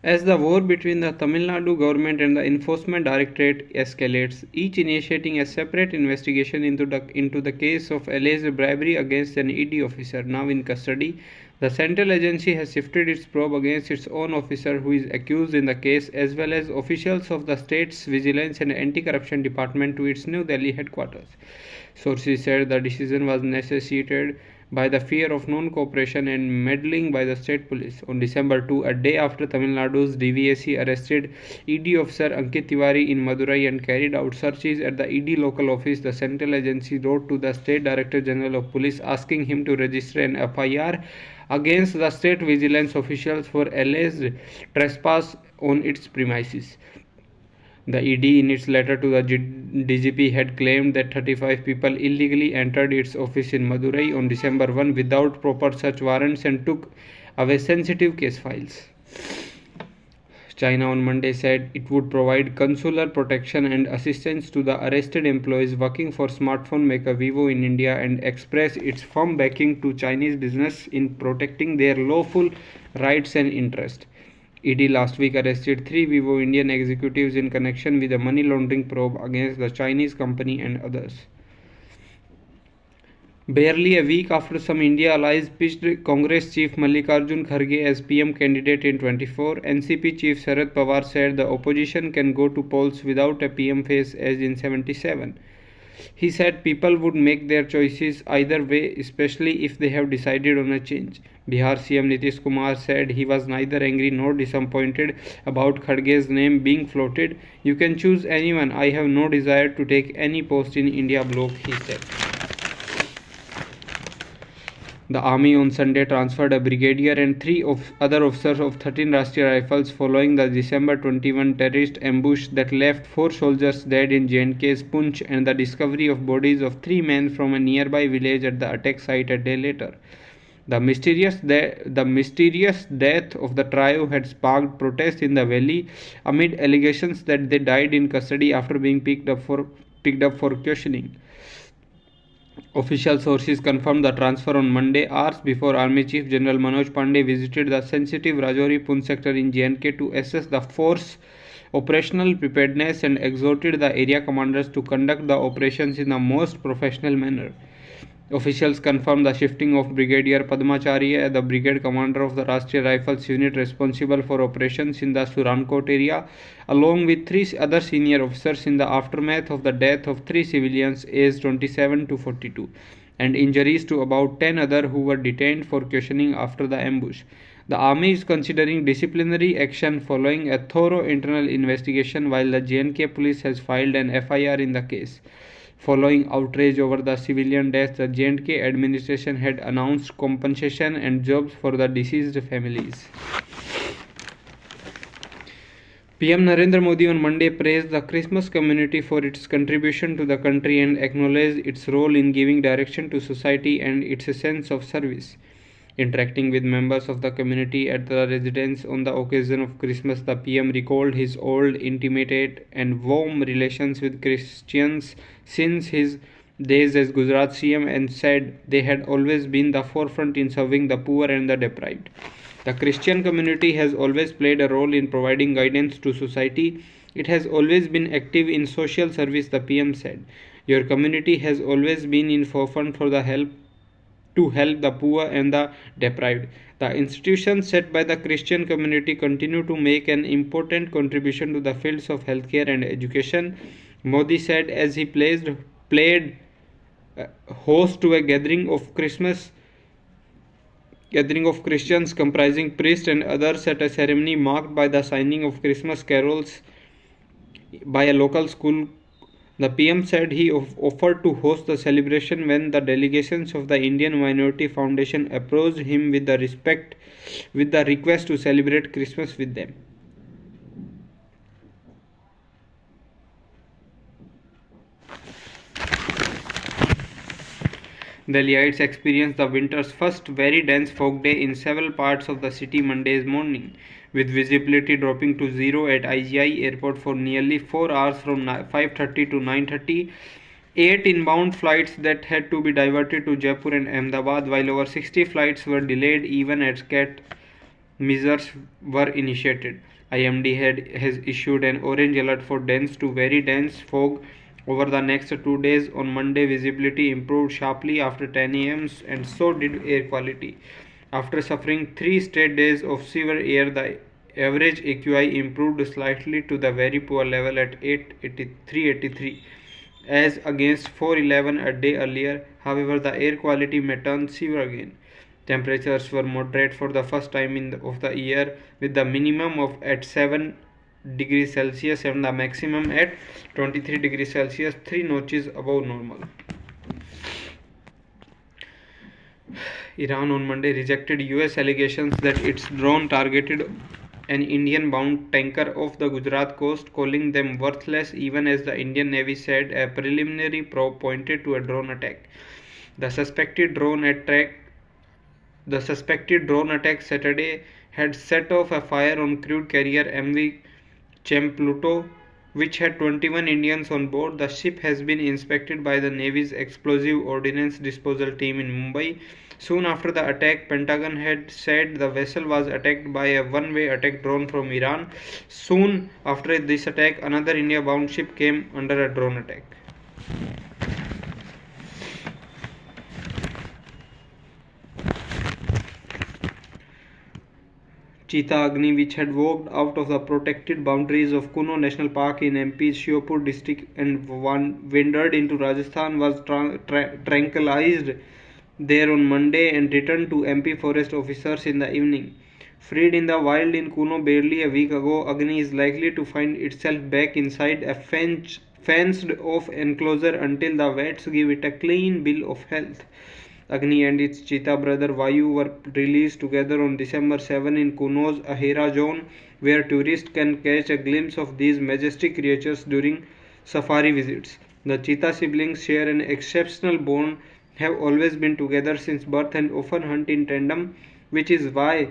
As the war between the Tamil Nadu government and the Enforcement Directorate escalates, each initiating a separate investigation into the case of alleged bribery against an ED officer now in custody, the central agency has shifted its probe against its own officer who is accused in the case, as well as officials of the state's Vigilance and Anti-Corruption Department to its New Delhi headquarters. Sources said the decision was necessitated by the fear of non-cooperation and meddling by the state police. On December 2, a day after Tamil Nadu's DVAC arrested ED officer Ankit Tiwari in Madurai and carried out searches at the ED local office, the central agency wrote to the State Director General of Police asking him to register an FIR against the state vigilance officials for alleged trespass on its premises. The ED, in its letter to the DGP, had claimed that 35 people illegally entered its office in Madurai on December 1 without proper search warrants and took away sensitive case files. China on Monday said it would provide consular protection and assistance to the arrested employees working for smartphone maker Vivo in India and expressed its firm backing to Chinese business in protecting their lawful rights and interests. ED last week arrested 3 Vivo Indian executives in connection with a money laundering probe against the Chinese company and others. Barely a week after some India allies pitched Congress chief Mallikarjun Kharge as PM candidate in 24, NCP chief Sharad Pawar said the opposition can go to polls without a PM face as in 77. He said people would make their choices either way, especially if they have decided on a change. Bihar CM Nitish Kumar said he was neither angry nor disappointed about Kharge's name being floated. You can choose anyone. I have no desire to take any post in India bloc, he said. The army on Sunday transferred a brigadier and 3 other officers of 13 Rashtriya Rifles following the December 21 terrorist ambush that left 4 soldiers dead in J&K's Poonch and the discovery of bodies of 3 men from a nearby village at the attack site a day later. The mysterious death of the trio had sparked protests in the valley amid allegations that they died in custody after being picked up for questioning. Official sources confirmed the transfer on Monday, hours before Army Chief General Manoj Pandey visited the sensitive Rajouri Poonch sector in J&K to assess the force operational preparedness and exhorted the area commanders to conduct the operations in the most professional manner. Officials confirmed the shifting of Brigadier Padmacharya, the brigade commander of the Rashtriya Rifles unit responsible for operations in the Surankot area, along with 3 other senior officers in the aftermath of the death of 3 civilians aged 27 to 42 and injuries to about 10 others who were detained for questioning after the ambush. The army is considering disciplinary action following a thorough internal investigation, while the J&K police has filed an FIR in the case. Following outrage over the civilian deaths, the J&K administration had announced compensation and jobs for the deceased families. PM Narendra Modi on Monday praised the Christmas community for its contribution to the country and acknowledged its role in giving direction to society and its sense of service. Interacting with members of the community at the residence on the occasion of Christmas, the PM recalled his old, intimate and warm relations with Christians since his days as Gujarat CM and said they had always been the forefront in serving the poor and the deprived. The Christian community has always played a role in providing guidance to society. It has always been active in social service, the PM said. Your community has always been in forefront for the help the poor and the deprived. The institutions set by the Christian community continue to make an important contribution to the fields of healthcare and education, Modi said as he played host to a gathering of Christians comprising priests and others at a ceremony marked by the signing of Christmas carols by a local school. The PM said he offered to host the celebration when the delegations of the Indian Minority Foundation approached him with the request to celebrate Christmas with them. Delhiites experienced the winter's first very dense fog day in several parts of the city Monday's morning, with visibility dropping to zero at IGI airport for nearly 4 hours from 5:30 to 9:30. 8 inbound flights that had to be diverted to Jaipur and Ahmedabad, while over 60 flights were delayed even as CAT measures were initiated. has issued an orange alert for dense to very dense fog over the next 2 days. On Monday, visibility improved sharply after 10 am, and so did air quality. After suffering 3 straight days of severe air, the average AQI improved slightly to the very poor level at 383 as against 411 a day earlier. However, the air quality may turn severe again. Temperatures were moderate for the first time of the year, with the minimum of at 7 degrees Celsius and the maximum at 23 degrees Celsius, 3 notches above normal. Iran on Monday rejected US allegations that its drone targeted an Indian bound tanker off the Gujarat coast, calling them worthless, even as the Indian Navy said a preliminary probe pointed to a drone attack. The suspected drone attack Saturday had set off a fire on crude carrier MV Chempluto, which had 21 Indians on board. The ship has been inspected by the Navy's Explosive Ordnance Disposal Team in Mumbai. Soon after the attack, Pentagon had said the vessel was attacked by a one-way attack drone from Iran. Soon after this attack, another India-bound ship came under a drone attack. Cheetah Agni, which had walked out of the protected boundaries of Kuno National Park in MP's Shiopur district and wandered into Rajasthan, was tranquilized there on Monday and returned to MP forest officers in the evening. Freed in the wild in Kuno barely a week ago, Agni is likely to find itself back inside a fenced-off enclosure until the vets give it a clean bill of health. Agni and its cheetah brother Vayu were released together on December 7 in Kuno's Ahera zone, where tourists can catch a glimpse of these majestic creatures during safari visits. The cheetah siblings share an exceptional bond, have always been together since birth, and often hunt in tandem, which is why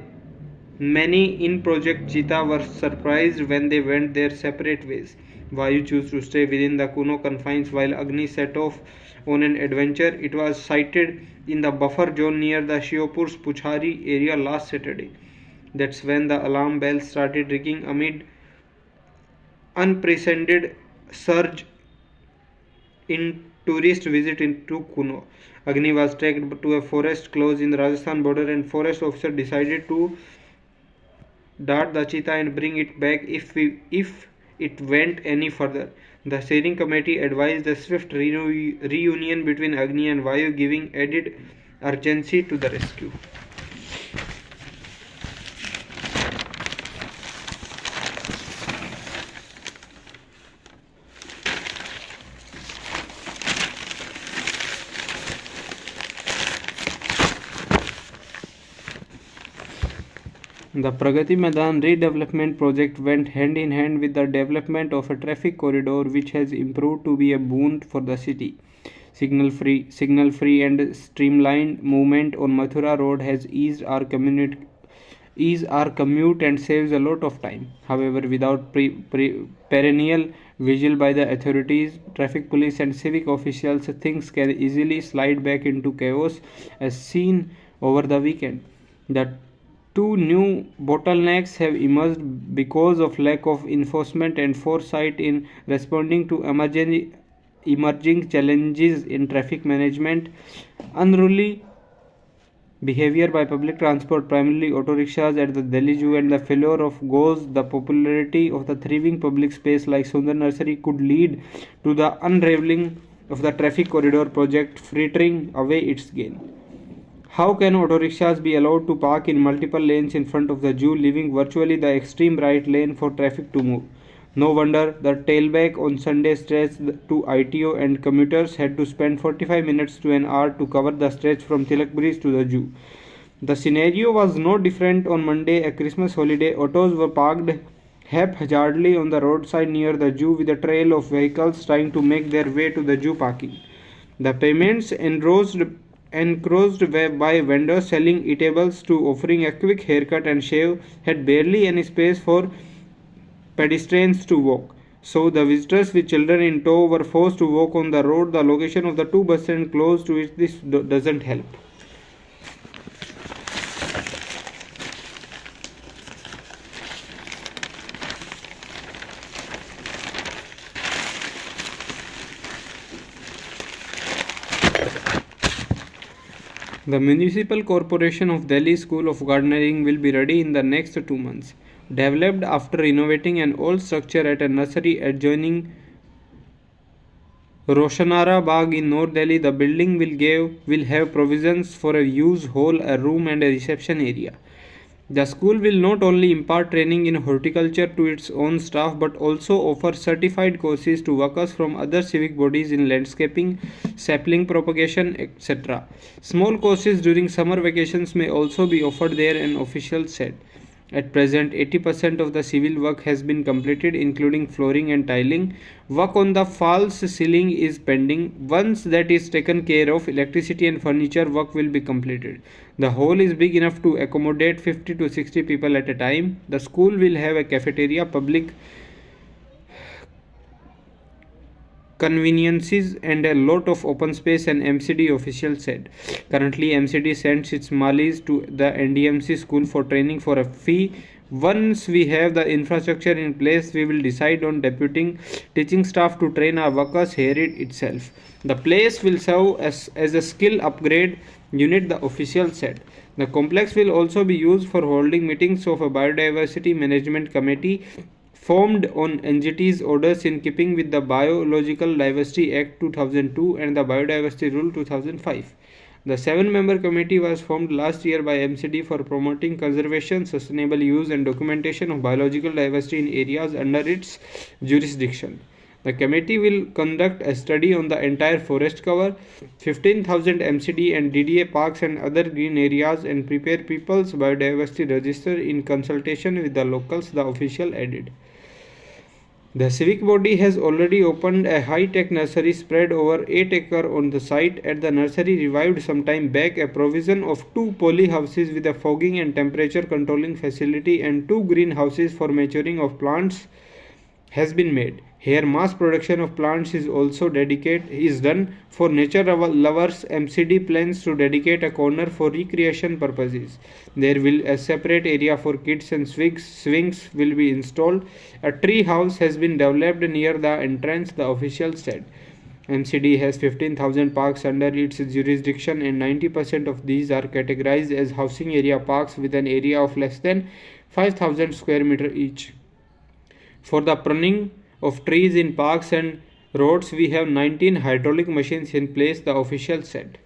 many in Project Cheetah were surprised when they went their separate ways. Vayu chose to stay within the Kuno confines while Agni set off on an adventure. It was sighted in the buffer zone near the Shiopur's Puchhari area last Saturday. That's when the alarm bells started ringing amid unprecedented surge in tourist visit into Kuno. Agni was tracked to a forest close in the Rajasthan border, and forest officer decided to dart the cheetah and bring it back if it went any further. The steering committee advised a swift reunion between Agni and Vayu, giving added urgency to the rescue. The Pragati Maidan redevelopment project went hand in hand with the development of a traffic corridor which has improved to be a boon for the city. Signal-free and streamlined movement on Mathura Road has eased our commute and saves a lot of time. However, without perennial vigil by the authorities, traffic police and civic officials, things can easily slide back into chaos as seen over the weekend. The two new bottlenecks have emerged because of lack of enforcement and foresight in responding to emerging challenges in traffic management. Unruly behavior by public transport, primarily auto rickshaws at the Delhi Zoo, and the failure of GOs, the popularity of the thriving public space like Sundar Nursery, could lead to the unraveling of the traffic corridor project, frittering away its gain. How can auto rickshaws be allowed to park in multiple lanes in front of the zoo, leaving virtually the extreme right lane for traffic to move? No wonder the tailback on Sunday stretch to ITO and commuters had to spend 45 minutes to an hour to cover the stretch from Tilak Bridge to the zoo. The scenario was no different on Monday, a Christmas holiday. Autos were parked haphazardly on the roadside near the zoo, with a trail of vehicles trying to make their way to the zoo parking. The payments encroached by vendors selling eatables to offering a quick haircut and shave had barely any space for pedestrians to walk. So the visitors with children in tow were forced to walk on the road. The location of the two bus stands close to it, this doesn't help. The Municipal Corporation of Delhi School of Gardening will be ready in the next 2 months. Developed after renovating an old structure at a nursery adjoining Roshanara Bagh in North Delhi, the building will have provisions for a use hall, a room, and a reception area. The school will not only impart training in horticulture to its own staff but also offer certified courses to workers from other civic bodies in landscaping, sapling propagation, etc. Small courses during summer vacations may also be offered there, an official said. At present, 80% of the civil work has been completed, including flooring and tiling. Work on the false ceiling is pending. Once that is taken care of, electricity and furniture work will be completed. The hall is big enough to accommodate 50 to 60 people at a time. The school will have a cafeteria, public conveniences, and a lot of open space, an MCD official said. Currently, MCD sends its malis to the NDMC school for training for a fee. Once we have the infrastructure in place, we will decide on deputing teaching staff to train our workers here itself. The place will serve as a skill upgrade unit, the official said. The complex will also be used for holding meetings of a biodiversity management committee formed on NGT's orders in keeping with the Biological Diversity Act 2002 and the Biodiversity Rule 2005. The 7-member committee was formed last year by MCD for promoting conservation, sustainable use, and documentation of biological diversity in areas under its jurisdiction. The committee will conduct a study on the entire forest cover, 15,000 MCD and DDA parks and other green areas, and prepare people's biodiversity register in consultation with the locals, the official added. The civic body has already opened a high-tech nursery spread over 8 acres on the site. At the nursery revived some time back a provision of 2 poly houses with a fogging and temperature controlling facility and 2 greenhouses for maturing of plants has been made. Here mass production of plants is also done. For nature lovers, MCD plans to dedicate a corner for recreation purposes. There will a separate area for kids and swings will be installed. A tree house has been developed near the entrance, the official said. MCD has 15,000 parks under its jurisdiction and 90% of these are categorized as housing area parks with an area of less than 5,000 square meter each. For the pruning of trees in parks and roads, we have 19 hydraulic machines in place, the official said.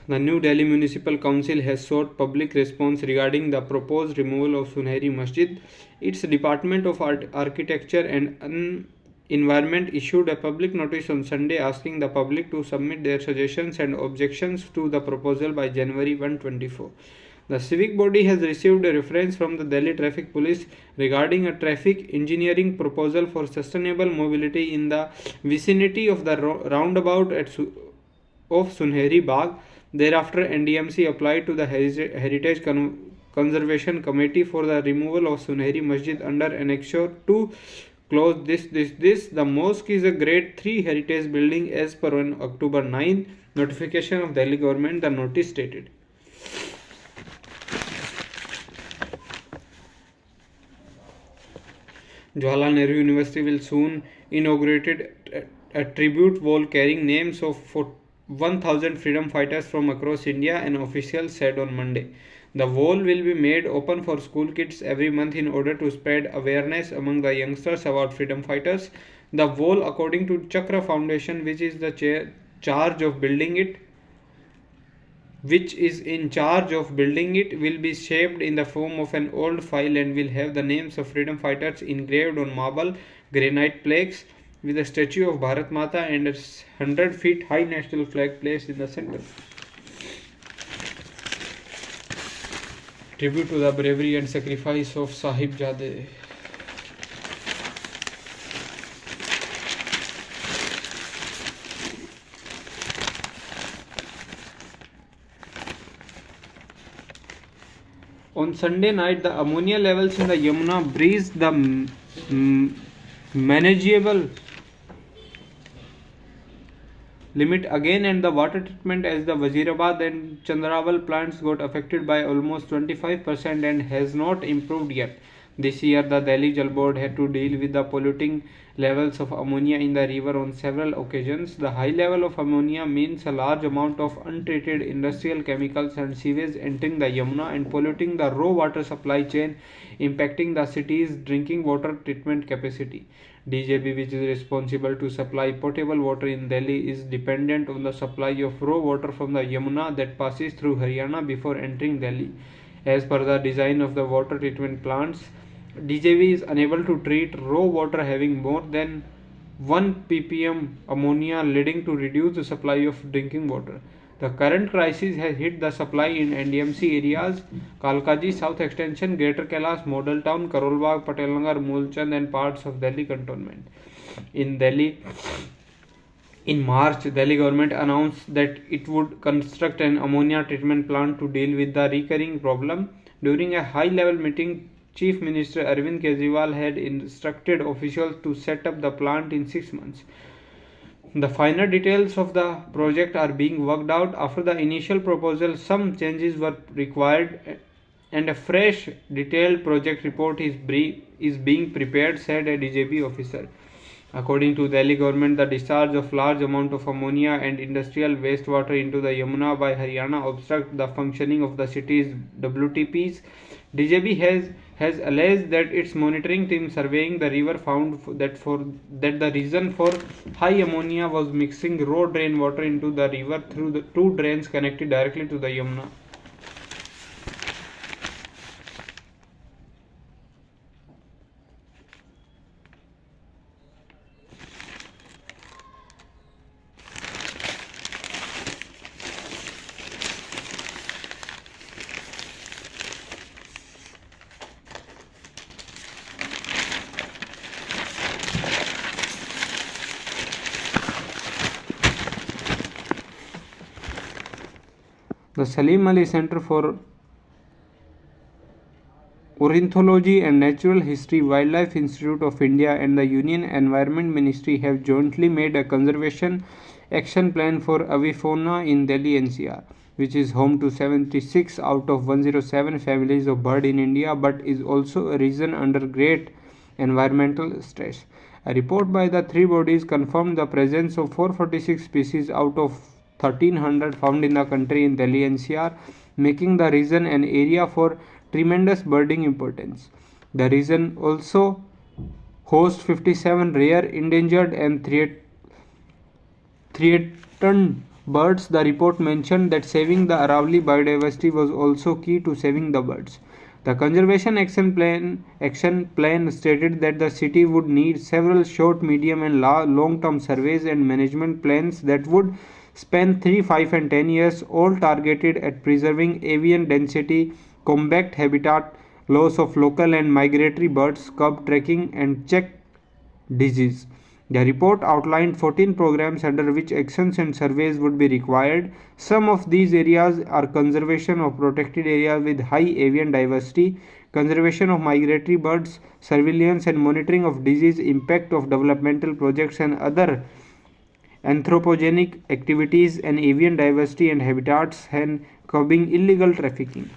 The New Delhi Municipal Council has sought public response regarding the proposed removal of Sunehri Masjid. Its Department of Architecture and Environment issued a public notice on Sunday asking the public to submit their suggestions and objections to the proposal by January 1, 2024. The civic body has received a reference from the Delhi Traffic Police regarding a traffic engineering proposal for sustainable mobility in the vicinity of the roundabout of Sunehri Bagh. Thereafter, NDMC applied to the Heritage Conservation Committee for the removal of Sunehri Masjid under Annexure 2. Close this. The mosque is a Grade 3 heritage building as per on October 9 notification of Delhi government, the notice stated. Jawaharlal Nehru University will soon inaugurate a tribute wall carrying names of 1,000 freedom fighters from across India, an official said on Monday. The wall will be made open for school kids every month in order to spread awareness among the youngsters about freedom fighters. The wall, according to Chakra Foundation, which is in charge of building it, will be shaped in the form of an old file and will have the names of freedom fighters engraved on marble granite plaques with a statue of Bharat Mata and a 100 feet high national flag placed in the center. Tribute to the bravery and sacrifice of Sahibzade. On Sunday night, the ammonia levels in the Yamuna breached the manageable limit again, and the water treatment at the Wazirabad and Chandrawal plants got affected by almost 25% and has not improved yet. This year, the Delhi Jal Board had to deal with the polluting levels of ammonia in the river on several occasions. The high level of ammonia means a large amount of untreated industrial chemicals and sewage entering the Yamuna and polluting the raw water supply chain, impacting the city's drinking water treatment capacity. DJB, which is responsible to supply potable water in Delhi, is dependent on the supply of raw water from the Yamuna that passes through Haryana before entering Delhi. As per the design of the water treatment plants, DJV is unable to treat raw water having more than 1 ppm ammonia, leading to reduced supply of drinking water. The current crisis has hit the supply in NDMC areas Kalkaji South Extension, Greater Kailash, Model Town, Karol Bagh, Patelnagar, Mulchand and parts of Delhi cantonment. In Delhi, in March, Delhi government announced that it would construct an ammonia treatment plant to deal with the recurring problem. During a high-level meeting, Chief Minister Arvind Kejriwal had instructed officials to set up the plant in 6 months. The final details of the project are being worked out. After the initial proposal, some changes were required and a fresh detailed project report is being prepared, said a DJB officer. According to Delhi government, the discharge of large amount of ammonia and industrial wastewater into the Yamuna by Haryana obstruct the functioning of the city's WTPs. DJB has alleged that its monitoring team surveying the river found that the reason for high ammonia was mixing raw drain water into the river through the 2 drains connected directly to the Yamuna. The Salim Ali Center for Ornithology and Natural History, Wildlife Institute of India and the Union Environment Ministry have jointly made a conservation action plan for avifauna in Delhi NCR, which is home to 76 out of 107 families of bird in India, but is also a region under great environmental stress. A report by the 3 bodies confirmed the presence of 446 species out of 1300 found in the country in Delhi NCR, making the region an area for tremendous birding importance. The region also hosts 57 rare, endangered and threatened birds. The report mentioned that saving the Aravalli biodiversity was also key to saving the birds. The Conservation Action Plan stated that the city would need several short, medium and long-term surveys and management plans that would span 3, 5 and 10 years, all targeted at preserving avian density, combat habitat loss of local and migratory birds, curb tracking and check disease. The report outlined 14 programs under which actions and surveys would be required. Some of these areas are conservation of protected areas with high avian diversity, conservation of migratory birds, surveillance and monitoring of disease impact of developmental projects and other anthropogenic activities and avian diversity and habitats, and curbing illegal trafficking.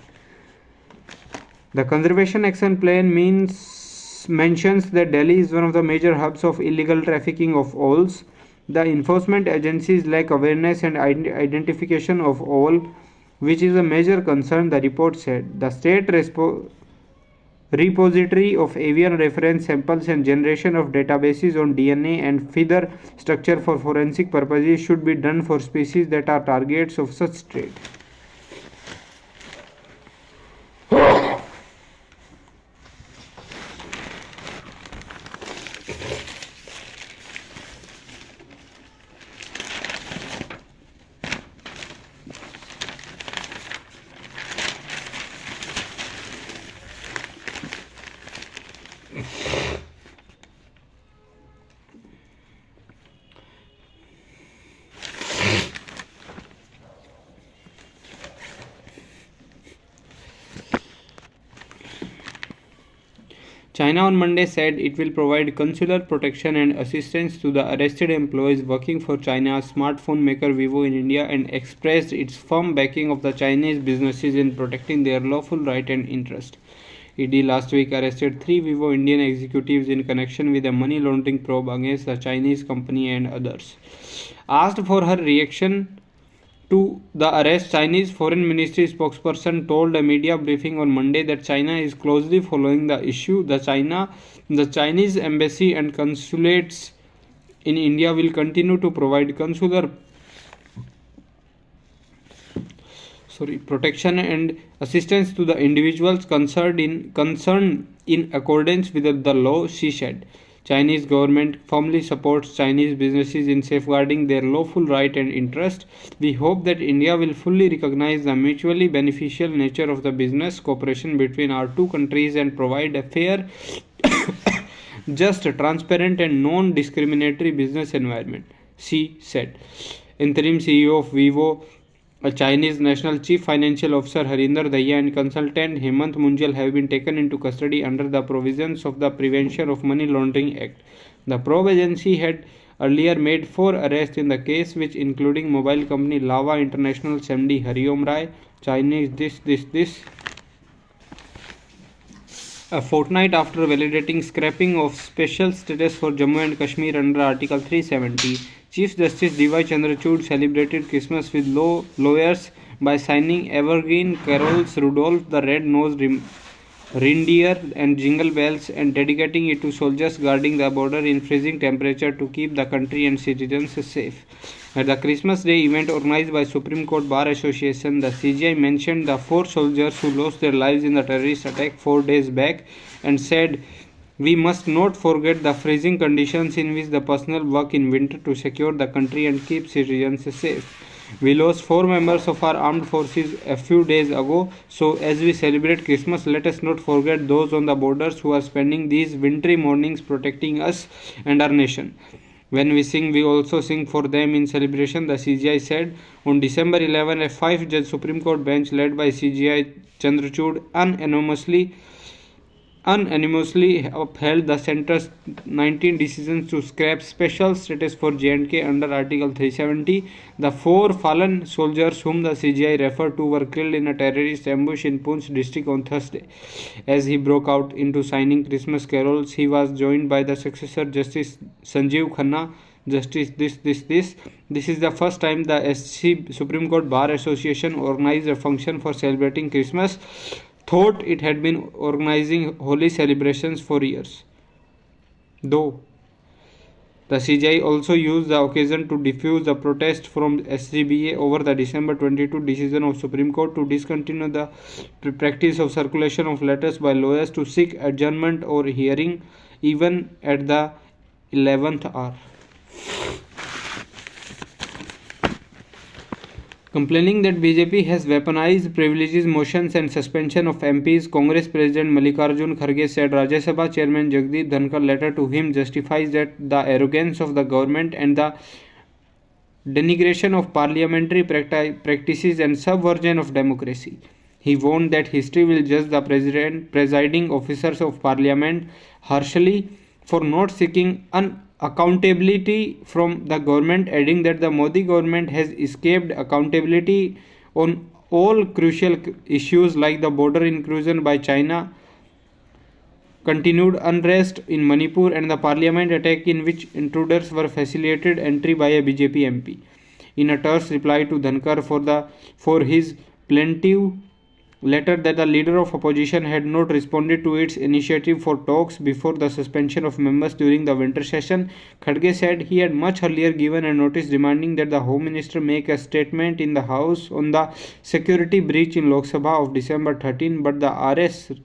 The Conservation Action Plan mentions that Delhi is one of the major hubs of illegal trafficking of owls. The enforcement agencies lack awareness and identification of owl, which is a major concern, the report said. The state repository of avian reference samples and generation of databases on DNA and feather structure for forensic purposes should be done for species that are targets of such trade. China on Monday said it will provide consular protection and assistance to the arrested employees working for China's smartphone maker Vivo in India and expressed its firm backing of the Chinese businesses in protecting their lawful right and interest. ED last week arrested 3 Vivo Indian executives in connection with a money laundering probe against the Chinese company and others. Asked for her reaction to the arrest, Chinese Foreign Ministry spokesperson told a media briefing on Monday that China is closely following the issue. The Chinese embassy and consulates in India will continue to provide consular protection and assistance to the individuals concerned in accordance with the law, she said. Chinese government firmly supports Chinese businesses in safeguarding their lawful right and interest. We hope that India will fully recognize the mutually beneficial nature of the business cooperation between our two countries and provide a fair, just, transparent and non-discriminatory business environment, she said. Interim CEO of Vivo, a Chinese National Chief Financial Officer Harinder Daya and consultant Hemant Munjal have been taken into custody under the provisions of the Prevention of Money Laundering Act. The probe agency had earlier made 4 arrests in the case, which including mobile company Lava International's MD Hariom Rai, Chinese this. A fortnight after validating scrapping of special status for Jammu and Kashmir under Article 370, Chief Justice D.Y. Chandrachud celebrated Christmas with lawyers by signing evergreen carols Rudolph the Red-Nosed Reindeer and Jingle Bells and dedicating it to soldiers guarding the border in freezing temperature to keep the country and citizens safe. At the Christmas Day event organized by Supreme Court Bar Association, the CGI mentioned the 4 soldiers who lost their lives in the terrorist attack 4 days back and said, "We must not forget the freezing conditions in which the personnel work in winter to secure the country and keep citizens safe. We lost 4 members of our armed forces a few days ago, so as we celebrate Christmas, let us not forget those on the borders who are spending these wintry mornings protecting us and our nation. When we sing, we also sing for them in celebration," the CGI said. On December 11, a 5-judge Supreme Court bench led by CGI Chandrachud unanimously upheld the centre's 19 decisions to scrap special status for J&K under Article 370. The 4 fallen soldiers whom the CGI referred to were killed in a terrorist ambush in Poonch district on Thursday. As he broke out into signing Christmas carols, he was joined by the successor Justice Sanjeev Khanna. Justice This is the first time the Supreme Court Bar Association organized a function for celebrating Christmas. Thought it had been organizing holy celebrations for years. Though the CGI also used the occasion to diffuse the protest from SGBA over the December 22 decision of Supreme Court to discontinue the practice of circulation of letters by lawyers to seek adjournment or hearing even at the 11th hour. Complaining that BJP has weaponized privileges motions and suspension of MPs, Congress President Mallikarjun Kharge said Rajya Sabha Chairman Jagdeep Dhankar letter to him justifies that the arrogance of the government and the denigration of parliamentary practices and subversion of democracy. He warned that history will judge the presiding officers of parliament harshly for not seeking accountability from the government, adding that the Modi government has escaped accountability on all crucial issues like the border incursion by China, continued unrest in Manipur and the parliament attack in which intruders were facilitated entry by a BJP MP. In a terse reply to Dhankar for his plaintive letter that the leader of opposition had not responded to its initiative for talks before the suspension of members during the winter session, Kharge said he had much earlier given a notice demanding that the Home Minister make a statement in the House on the security breach in Lok Sabha of December 13, but the Rajya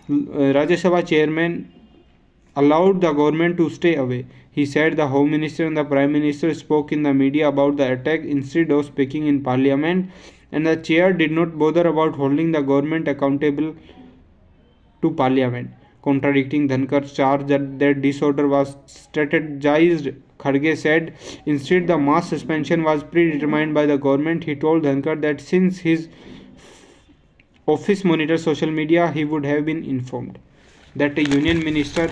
Sabha chairman allowed the government to stay away. He said the Home Minister and the Prime Minister spoke in the media about the attack instead of speaking in Parliament, and the chair did not bother about holding the government accountable to Parliament. Contradicting Dhankar's charge that their disorder was strategized, Kharge said instead the mass suspension was predetermined by the government. He told Dhankar that since his office monitors social media, he would have been informed. That a union minister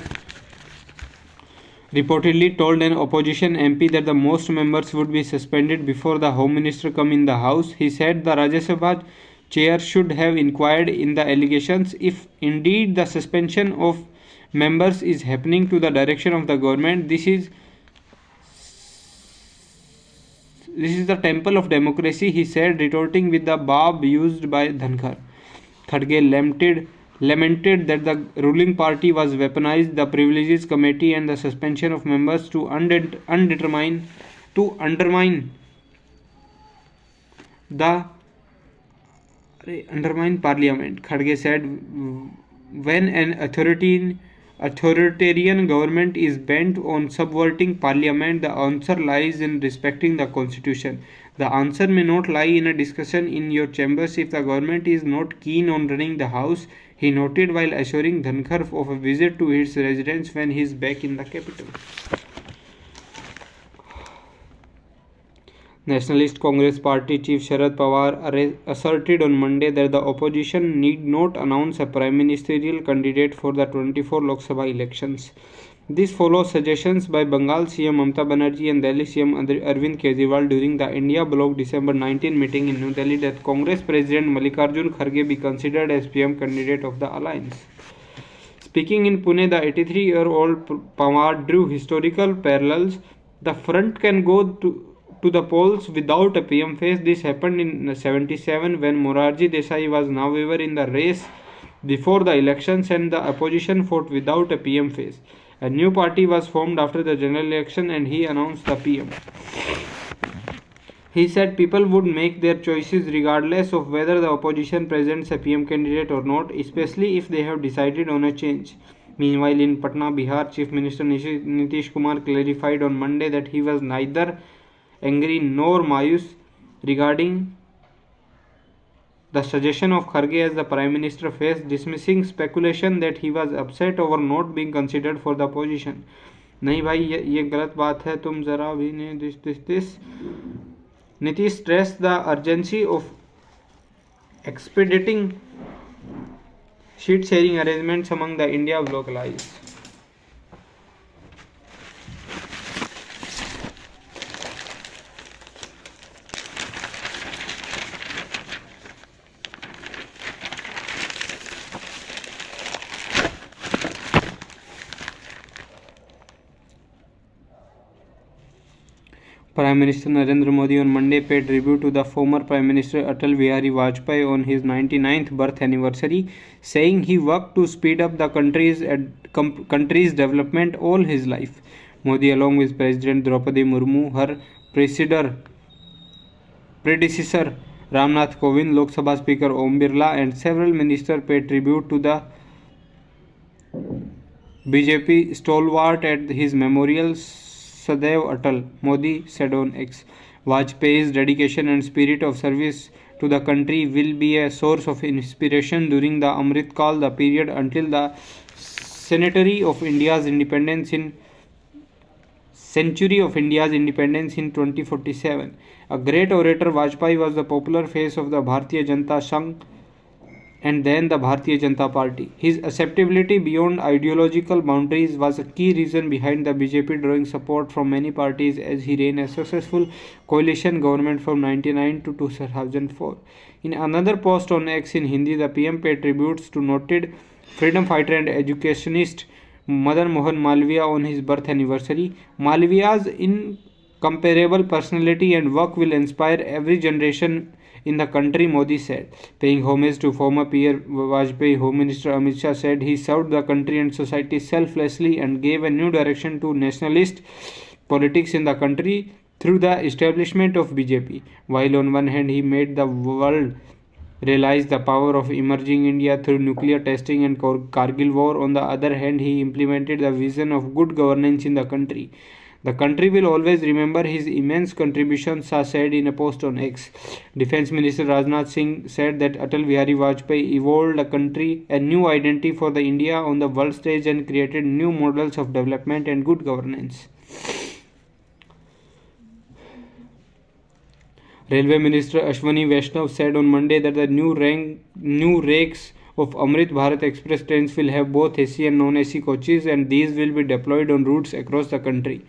reportedly told an opposition MP that the most members would be suspended before the Home Minister come in the House. He said the Rajya Sabha chair should have inquired in the allegations. If indeed the suspension of members is happening to the direction of the government, this is the temple of democracy, he said, retorting with the barb used by Dhankar. Kharge lamented that the ruling party was weaponized the privileges committee and the suspension of members to undermine the parliament. Kharge said, when an authoritarian government is bent on subverting parliament, the answer lies in respecting the constitution. The answer may not lie in a discussion in your chambers if the government is not keen on running the house, he noted while assuring Dhankar of a visit to his residence when he is back in the capital. Nationalist Congress Party Chief Sharad Pawar asserted on Monday that the opposition need not announce a prime ministerial candidate for the 24 Lok Sabha elections. This follows suggestions by Bengal CM Mamata Banerjee and Delhi CM Arvind Kejriwal during the India Bloc December 19 meeting in New Delhi that Congress President Mallikarjun Kharge be considered as PM candidate of the alliance. Speaking in Pune, the 83-year-old Pawar drew historical parallels. The front can go to the polls without a PM face. This happened in 77 when Morarji Desai was however in the race before the elections and the opposition fought without a PM face. A new party was formed after the general election and he announced the PM. He said people would make their choices regardless of whether the opposition presents a PM candidate or not, especially if they have decided on a change. Meanwhile, in Patna, Bihar, Chief Minister Nitish Kumar clarified on Monday that he was neither angry nor mayus regarding the suggestion of Kharge as the Prime Minister face, dismissing speculation that he was upset over not being considered for the position. नहीं भाई ये गलत बात है, तुम जरा भी नहीं this. Nitish stressed the urgency of expediting sheet sharing arrangements among the India bloc allies. Prime Minister Narendra Modi on Monday paid tribute to the former Prime Minister Atal Bihari Vajpayee on his 99th birth anniversary, saying he worked to speed up the country's development all his life. Modi, along with President Draupadi Murmu, her predecessor Ramnath Kovind, Lok Sabha Speaker Om Birla, and several ministers paid tribute to the BJP stalwart at his memorial. Sadaiv Atal, Modi said on X. Vajpayee's dedication and spirit of service to the country will be a source of inspiration during the Amrit Kal, the period until the century of India's independence in 2047. A great orator, Vajpayee was the popular face of the Bharatiya Janata Sangh and then the Bharatiya Janata Party. His acceptability beyond ideological boundaries was a key reason behind the BJP drawing support from many parties as he ran a successful coalition government from 1999 to 2004. In another post on X in Hindi, the PM paid tributes to noted freedom fighter and educationist Madan Mohan Malviya on his birth anniversary. Malviya's incomparable personality and work will inspire every generation in the country, Modi said. Paying homage to former peer Vajpayee, Home Minister Amit Shah said he served the country and society selflessly and gave a new direction to nationalist politics in the country through the establishment of BJP. While on one hand he made the world realize the power of emerging India through nuclear testing and Kargil war, on the other hand he implemented the vision of good governance in the country. The country will always remember his immense contributions, Shah said in a post on X. Defense Minister Rajnath Singh said that Atal Bihari Vajpayee evolved a new identity for the India on the world stage and created new models of development and good governance. Railway Minister Ashwani Vaishnav said on Monday that the new rakes of Amrit Bharat Express trains will have both AC and non-AC coaches and these will be deployed on routes across the country.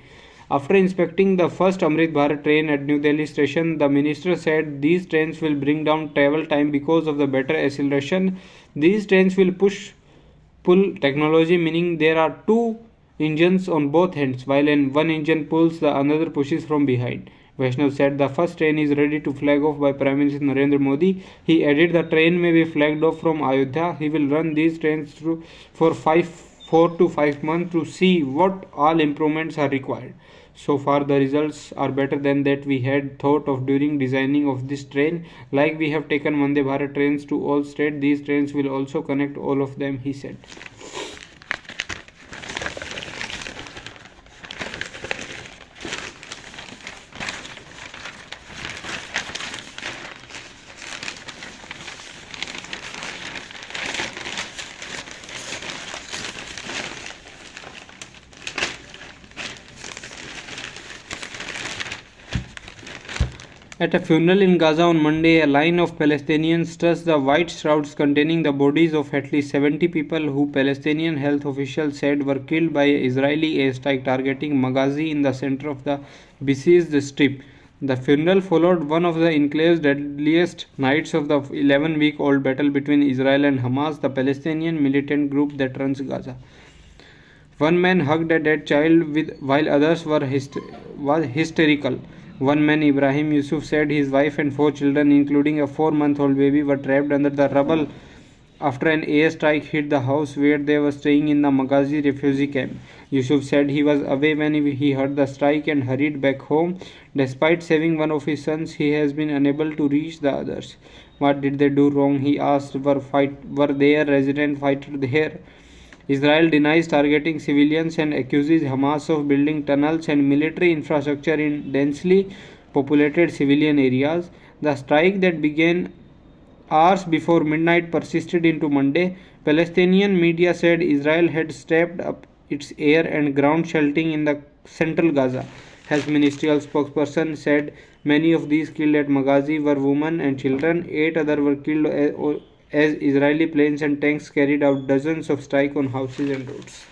After inspecting the first Amrit Bharat train at New Delhi station, the minister said these trains will bring down travel time because of the better acceleration. These trains will pull technology, meaning there are two engines on both ends, while one engine pulls, the another pushes from behind. Vaishnav said the first train is ready to flag off by Prime Minister Narendra Modi. He added the train may be flagged off from Ayodhya. He will run these trains for 4 to 5 months to see what all improvements are required. So far the results are better than that we had thought of during designing of this train. Like we have taken Vande Bharat trains to all states, these trains will also connect all of them, he said. At a funeral in Gaza on Monday, a line of Palestinians touched the white shrouds containing the bodies of at least 70 people who Palestinian health officials said were killed by an Israeli airstrike targeting Maghazi in the center of the besieged strip. The funeral followed one of the enclave's deadliest nights of the 11-week-old battle between Israel and Hamas, the Palestinian militant group that runs Gaza. One man hugged a dead child while others were hysterical. One man, Ibrahim Yusuf, said his wife and 4 children, including a 4-month-old baby, were trapped under the rubble after an airstrike hit the house where they were staying in the Maghazi refugee camp. Yusuf said he was away when he heard the strike and hurried back home. Despite saving one of his sons, he has been unable to reach the others. What did they do wrong? He asked. Were there resident fighters there? Israel denies targeting civilians and accuses Hamas of building tunnels and military infrastructure in densely populated civilian areas. The strike that began hours before midnight persisted into Monday. Palestinian media said Israel had stepped up its air and ground shelling in the central Gaza. Health ministerial spokesperson said many of these killed at Maghazi were women and children. 8 others were killed as Israeli planes and tanks carried out dozens of strikes on houses and roads.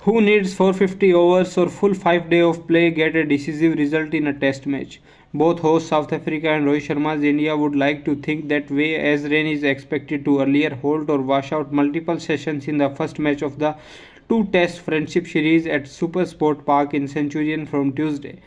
Who needs 450 overs or full 5 days of play get a decisive result in a test match? Both hosts South Africa and Rohit Sharma's India would like to think that way, as rain is expected to earlier halt or wash out multiple sessions in the first match of the 2-test friendship series at SuperSport Park in Centurion from Tuesday.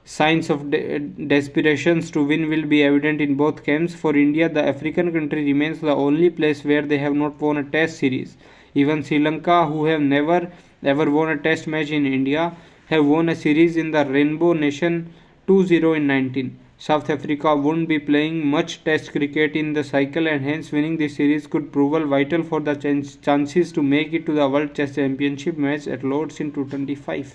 Signs of desperations to win will be evident in both camps. For India, the African country remains the only place where they have not won a test series. Even Sri Lanka, who have never ever won a test match in India, have won a series in the Rainbow Nation 2-0 in 19. South Africa won't be playing much test cricket in the cycle, and hence winning this series could prove vital for the chances to make it to the World Chess Championship match at Lord's in 2025.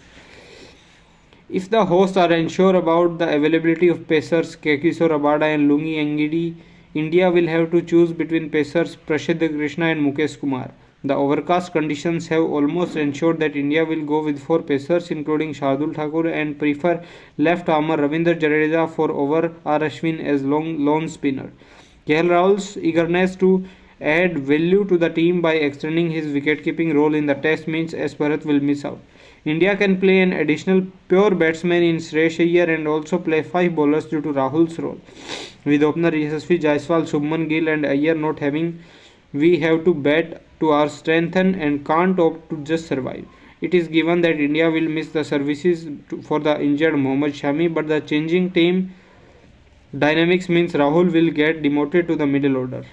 If the hosts are unsure about the availability of pacers Kekisor Rabada and Lungi Engidi, India will have to choose between pacers Prashidh Krishna and Mukesh Kumar. The overcast conditions have almost ensured that India will go with 4 pacers, including Shardul Thakur, and prefer left-armer Ravindra Jadeja for over R. Ashwin as lone spinner. KL Rahul's eagerness to add value to the team by extending his wicket-keeping role in the test means S. Bharat will miss out. India can play an additional pure batsman in Shreyas Iyer and also play 5 bowlers due to Rahul's role. With opener Yashasvi Jaiswal, Shubman Gill and Iyer not having, we have to bat to our strengthen and can't opt to just survive. It is given that India will miss the services for the injured Mohammad Shami, but the changing team dynamics means Rahul will get demoted to the middle order.